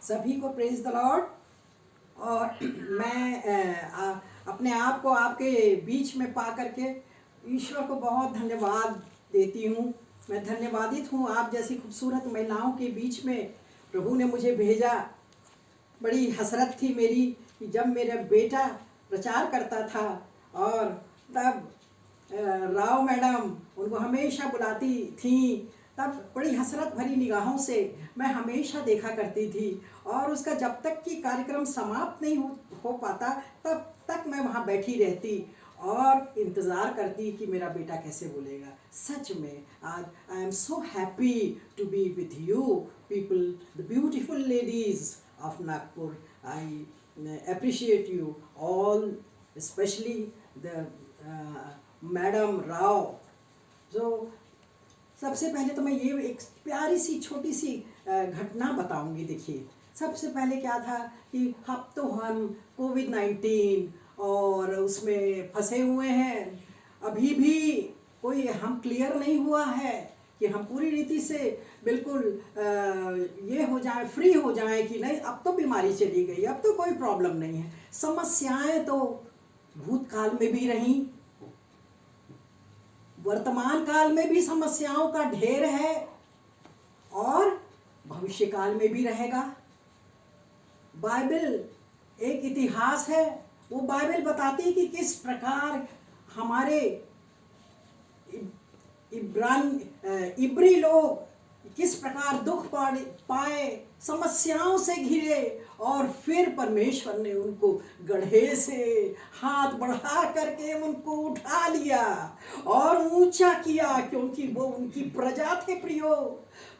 सभी को praise the Lord. और मैं अपने आप को आपके बीच में पा करके ईश्वर को बहुत धन्यवाद देती हूँ। मैं धन्यवादित हूँ आप जैसी खूबसूरत महिलाओं के बीच में प्रभु ने मुझे भेजा। बड़ी हसरत थी मेरी कि जब मेरा बेटा प्रचार करता था और तब राव मैडम उनको हमेशा बुलाती थी, तब बड़ी हसरत भरी निगाहों से मैं हमेशा देखा करती थी। और उसका जब तक कि कार्यक्रम समाप्त नहीं हो पाता तब तक मैं वहाँ बैठी रहती और इंतज़ार करती कि मेरा बेटा कैसे बोलेगा। सच में आज I am so happy to be with you people, the beautiful ladies of Nagpur. I appreciate you all, especially the Madam Rao. जो सबसे पहले तो मैं ये एक प्यारी सी छोटी सी घटना बताऊंगी। देखिए, सबसे पहले क्या था कि अब तो हम कोविड-19 और उसमें फंसे हुए हैं। अभी भी कोई हम क्लियर नहीं हुआ है कि हम पूरी रीति से बिल्कुल ये हो जाए, फ्री हो जाए कि नहीं। अब तो बीमारी चली गई, अब तो कोई प्रॉब्लम नहीं है। समस्याएं तो भूतकाल में भी रहीं, वर्तमान काल में भी समस्याओं का ढेर है और भविष्य काल में भी रहेगा। बाइबल एक इतिहास है। वो बाइबल बताती है कि किस प्रकार हमारे इब्री लोग किस प्रकार दुख पाए, समस्याओं से घिरे, और फिर परमेश्वर ने उनको गड्ढे से हाथ बढ़ा करके उनको उठा लिया और ऊंचा किया, क्योंकि वो उनकी प्रजा थे प्रियो।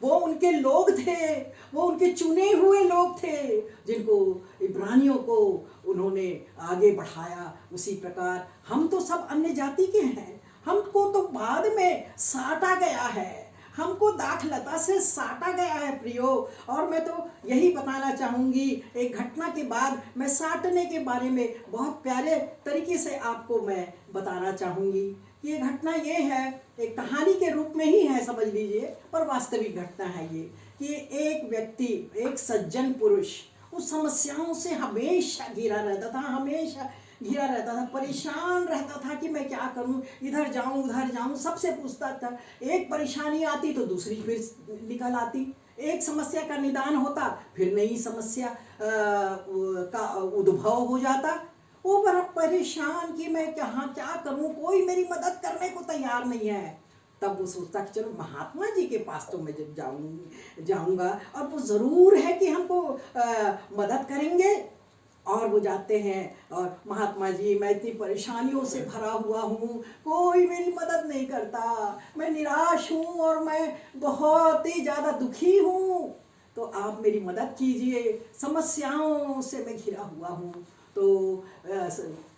वो उनके लोग थे, वो उनके चुने हुए लोग थे जिनको इब्रानियों को उन्होंने आगे बढ़ाया। उसी प्रकार हम तो सब अन्य जाति के हैं, हमको तो बाद में साटा गया है, हमको दाखलता से साटा गया है प्रियो। और मैं तो यही बताना चाहूँगी, एक घटना के बाद मैं साटने के बारे में बहुत प्यारे तरीके से आपको मैं बताना चाहूँगी। ये घटना ये है, एक कहानी के रूप में ही है समझ लीजिए, पर वास्तविक घटना है ये कि एक व्यक्ति, एक सज्जन पुरुष उस समस्याओं से हमेशा घिरा रहता था, हमेशा घिरा रहता था, परेशान रहता था कि मैं क्या करूं, इधर जाऊं उधर जाऊं, सबसे पूछता था। एक परेशानी आती तो दूसरी फिर निकल आती, एक समस्या का निदान होता फिर नई समस्या का उद्भव हो जाता। वो बड़ा परेशान कि मैं कहाँ क्या करूं, कोई मेरी मदद करने को तैयार नहीं है। तब वो सोचता कि चलो महात्मा जी के पास तो मैं जब जाऊंगा और वो ज़रूर है कि हमको मदद करेंगे। और वो जाते हैं और महात्मा जी मैं इतनी परेशानियों से भरा हुआ हूँ, कोई मेरी मदद नहीं करता, मैं निराश हूँ और मैं बहुत ही ज़्यादा दुखी हूँ, तो आप मेरी मदद कीजिए, समस्याओं से मैं घिरा हुआ हूँ। तो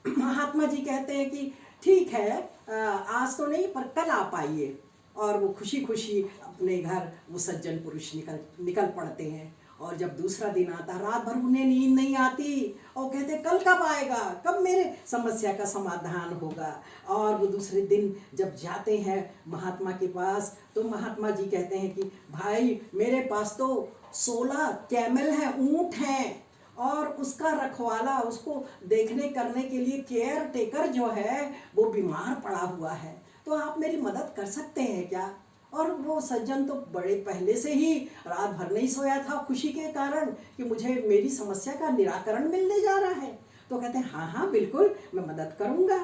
महात्मा जी कहते हैं कि ठीक है, आज तो नहीं पर कल आप आइए। और वो खुशी खुशी अपने घर वो सज्जन पुरुष निकल पड़ते हैं। और जब दूसरा दिन आता, रात भर उन्हें नींद नहीं आती और कहते कल कब आएगा, कब मेरे समस्या का समाधान होगा। और वो दूसरे दिन जब जाते हैं महात्मा के पास, तो महात्मा जी कहते हैं कि भाई मेरे पास तो 16 कैमल हैं, ऊँट हैं, और उसका रखवाला, उसको देखने करने के लिए केयर टेकर जो है वो बीमार पड़ा हुआ है, तो आप मेरी मदद कर सकते हैं क्या। और वो सज्जन तो बड़े पहले से ही रात भर नहीं सोया था खुशी के कारण कि मुझे मेरी समस्या का निराकरण मिलने जा रहा है। तो कहते हैं हाँ हाँ बिल्कुल मैं मदद करूँगा।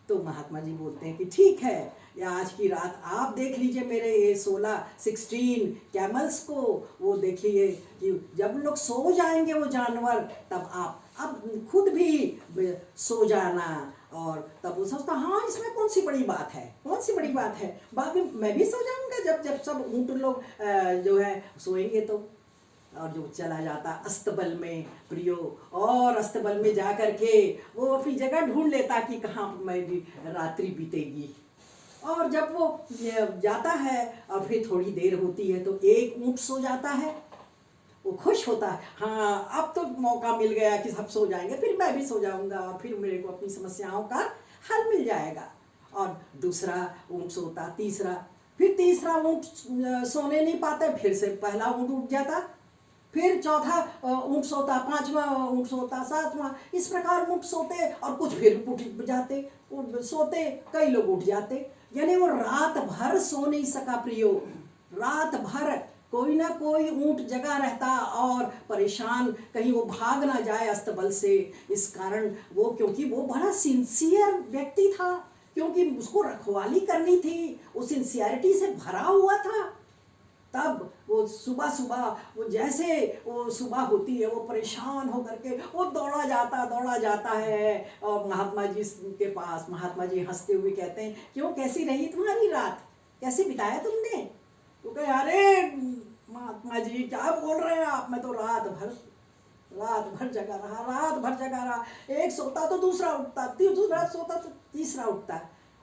तो महात्मा जी बोलते हैं कि ठीक है, या आज की रात आप देख लीजिए मेरे ये 16 कैमल्स को, वो देखिए कि जब लोग सो जाएंगे वो जानवर, तब आप अब खुद भी सो जाना। और तब वो सोचता हाँ इसमें कौन सी बड़ी बात है, कौन सी बड़ी बात है, बाद में मैं भी सो जाऊंगा जब जब सब ऊँट लोग जो है सोएंगे तो। और जो चला जाता अस्तबल में प्रियो, और अस्तबल में जा कर के वो अपनी जगह ढूंढ लेता कि कहाँ मेरी रात्रि बीतेगी। और जब वो जाता है और फिर थोड़ी देर होती है तो एक ऊँट सो जाता है, वो खुश होता है, हाँ अब तो मौका मिल गया कि सब सो जाएंगे, फिर मैं भी सो जाऊंगा, फिर मेरे को अपनी समस्याओं का हल मिल जाएगा। और दूसरा ऊँट सोता, तीसरा, फिर तीसरा ऊँट सोने नहीं पाता, फिर से पहला ऊँट उठ जाता फिर चौथा ऊँट सोता, पांचवा ऊँट सोता, सातवां, इस प्रकार ऊँट सोते और कुछ फिर उठ जाते, सोते, कई लोग उठ जाते। यानी वो रात भर सो नहीं सका प्रियो, रात भर कोई ना कोई ऊँट जगा रहता और परेशान, कहीं वो भाग ना जाए अस्तबल से। इस कारण वो, क्योंकि वो बड़ा सिंसियर व्यक्ति था, क्योंकि उसको रखवाली करनी थी, वो सिंसियरिटी से भरा हुआ था। तब वो सुबह सुबह, वो जैसे वो सुबह होती है, वो परेशान होकर के वो दौड़ा जाता है और महात्मा जी के पास। महात्मा जी हंसते हुए कहते हैं, क्यों, कैसी रही तुम्हारी रात, कैसे बिताया तुमने? तो कहे, अरे महात्मा जी क्या बोल रहे हैं आप, मैं तो रात भर जगा रहा, एक सोता तो दूसरा उठता, दूसरा सोता तो तीसरा उठता।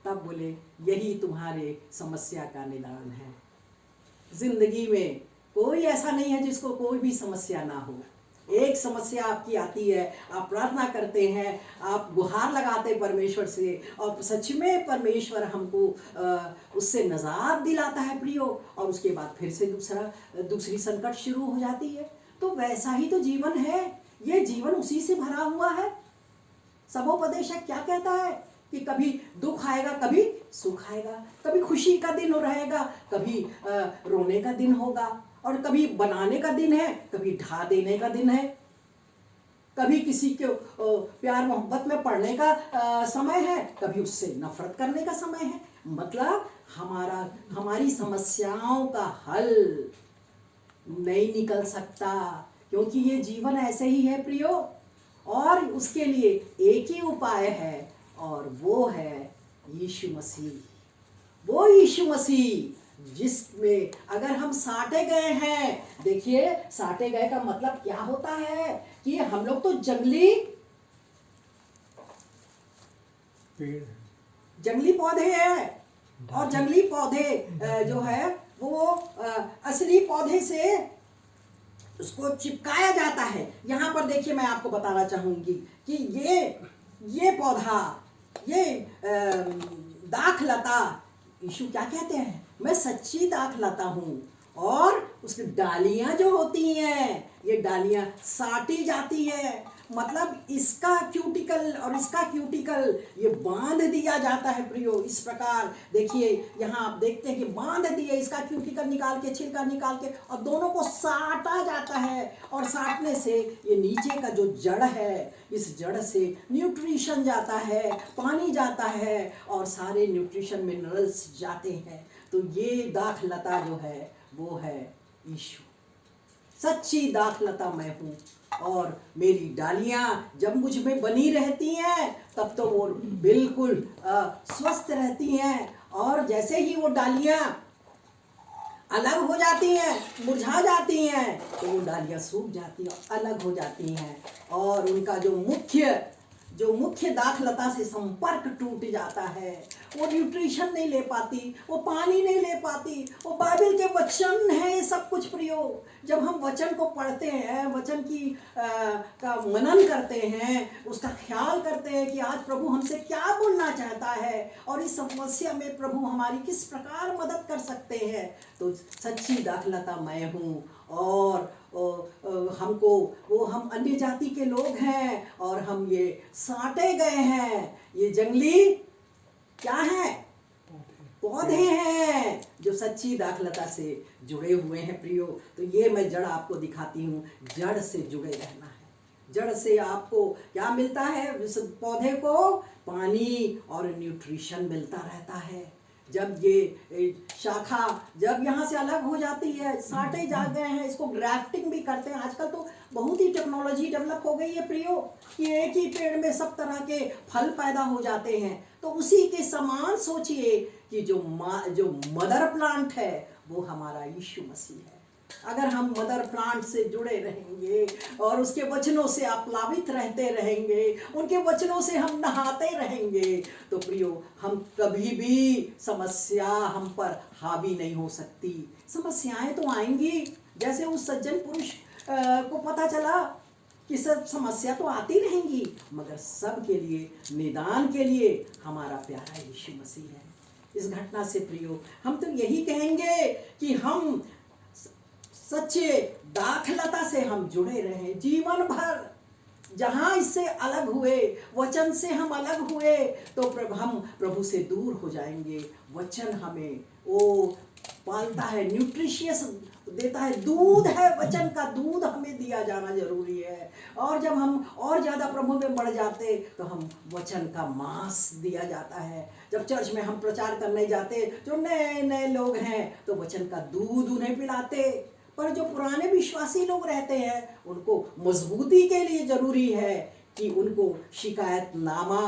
तब बोले, यही तुम्हारे समस्या का निदान है। जिंदगी में कोई ऐसा नहीं है जिसको कोई भी समस्या ना हो। एक समस्या आपकी आती है, आप प्रार्थना करते हैं, आप गुहार लगाते परमेश्वर से, और सच में परमेश्वर हमको उससे निजात दिलाता है प्रियो, और उसके बाद फिर से दूसरी संकट शुरू हो जाती है। तो वैसा ही तो जीवन है, ये जीवन उसी से भरा हुआ है। सबोपदेशक क्या कहता है कि कभी दुख आएगा, कभी सुख आएगा, कभी खुशी का दिन रहेगा, कभी रोने का दिन होगा, और कभी बनाने का दिन है, कभी ढा देने का दिन है, कभी किसी के प्यार मोहब्बत में पड़ने का समय है, कभी उससे नफरत करने का समय है। मतलब हमारी समस्याओं का हल नहीं निकल सकता, क्योंकि ये जीवन ऐसे ही है प्रियो। और उसके लिए एक ही उपाय है, और वो है यीशु मसीह। वो यीशु मसीह जिसमें अगर हम साटे गए हैं, देखिए साटे गए का मतलब क्या होता है कि हम लोग तो जंगली पौधे हैं, और जंगली पौधे जो है वो असली पौधे से उसको चिपकाया जाता है। यहाँ पर देखिए, मैं आपको बताना चाहूंगी कि ये पौधा, ये दाखलता, यीशु क्या कहते हैं, मैं सच्ची दाखलता हूँ, और उसकी डालियाँ जो होती हैं, ये डालियाँ साटी जाती है। मतलब इसका क्यूटिकल और इसका क्यूटिकल ये बांध दिया जाता है प्रियो। इस प्रकार देखिए, यहाँ आप देखते हैं कि बांध दिए, इसका क्यूटिकल निकाल के, छिलका निकाल के, और दोनों को साटा जाता है, और साटने से ये नीचे का जो जड़ है, इस जड़ से न्यूट्रिशन जाता है, पानी जाता है, और सारे न्यूट्रिशन मिनरल्स जाते हैं। तो ये दाखलता जो है वो है यीशु। सच्ची दाखलता मैं हूँ, और मेरी डालियाँ जब मुझ में बनी रहती हैं तब तो वो बिल्कुल स्वस्थ रहती हैं, और जैसे ही वो डालियाँ अलग हो जाती हैं, मुरझा जाती हैं, तो वो डालियाँ सूख जाती हैं, अलग हो जाती हैं, और उनका जो मुख्य दाखलता से संपर्क टूट जाता है। वो न्यूट्रिशन नहीं ले पाती, वो पानी नहीं ले पाती। वो बाइबल के वचन है ये सब कुछ प्रियो। जब हम वचन को पढ़ते हैं, वचन का मनन करते हैं, उसका ख्याल करते हैं कि आज प्रभु हमसे क्या बोलना चाहता है, और इस समस्या में प्रभु हमारी किस प्रकार मदद कर सकते हैं, तो सच्ची दाखलता मैं हूँ। और हम अन्य जाति के लोग हैं, और हम ये साटे गए हैं, ये जंगली क्या है, पौधे हैं जो सच्ची दाखलता से जुड़े हुए हैं प्रियो। तो ये मैं जड़ आपको दिखाती हूँ, जड़ से जुड़े रहना है। जड़ से आपको क्या मिलता है, उस पौधे को पानी और न्यूट्रिशन मिलता रहता है। जब ये शाखा जब यहाँ से अलग हो जाती है, साटे जा गए हैं, इसको ग्राफ्टिंग भी करते हैं। आजकल तो बहुत ही टेक्नोलॉजी डेवलप हो गई है प्रियो, कि एक ही पेड़ में सब तरह के फल पैदा हो जाते हैं। तो उसी के समान सोचिए कि जो मदर प्लांट है वो हमारा यीशु मसीह है। अगर हम मदर प्लांट से जुड़े रहेंगे और उसके वचनों से आप्लावित रहते रहेंगे, उनके वचनों से हम नहाते रहेंगे, तो प्रियो हम कभी भी समस्या हम पर हावी नहीं हो सकती। समस्याएं तो आएंगी, जैसे उस सज्जन पुरुष को पता चला कि सब समस्या तो आती रहेंगी, मगर सब के लिए, निदान के लिए हमारा प्यारा यीशु मसीह है। इस घटना से प्रियो हम तो यही कहेंगे कि हम सच्चे दाखलता से हम जुड़े रहें जीवन भर। जहाँ इससे अलग हुए, वचन से हम अलग हुए, तो हम प्रभु से दूर हो जाएंगे। वचन हमें वो पालता है, न्यूट्रिशियस देता है, दूध है, वचन का दूध हमें दिया जाना जरूरी है। और जब हम और ज़्यादा प्रभु में बढ़ जाते तो हम वचन का मांस दिया जाता है। जब चर्च में हम प्रचार करने जाते, जो नए नए लोग हैं तो वचन का दूध उन्हें पिलाते, पर जो पुराने विश्वासी लोग रहते हैं उनको मजबूती के लिए जरूरी है कि उनको शिकायतनामा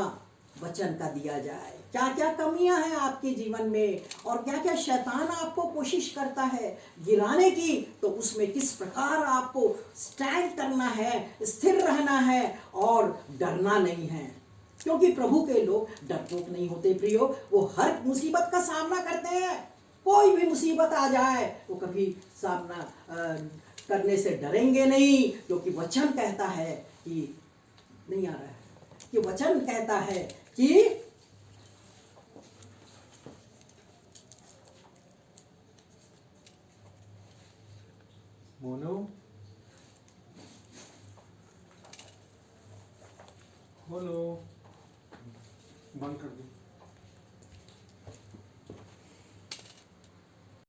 वचन का दिया जाए। क्या क्या कमियां हैं आपके जीवन में और क्या क्या शैतान आपको कोशिश करता है गिराने की, तो उसमें किस प्रकार आपको स्टैंड करना है, स्थिर रहना है और डरना नहीं है। क्योंकि प्रभु के लोग डरपोक नहीं होते प्रियो, वो हर मुसीबत का सामना करते हैं। कोई भी मुसीबत आ जाए वो कभी सामना करने से डरेंगे नहीं, क्योंकि वचन कहता है कि नहीं आ रहा है, कि वचन कहता है कि मोनो बोलो, बंद कर दो।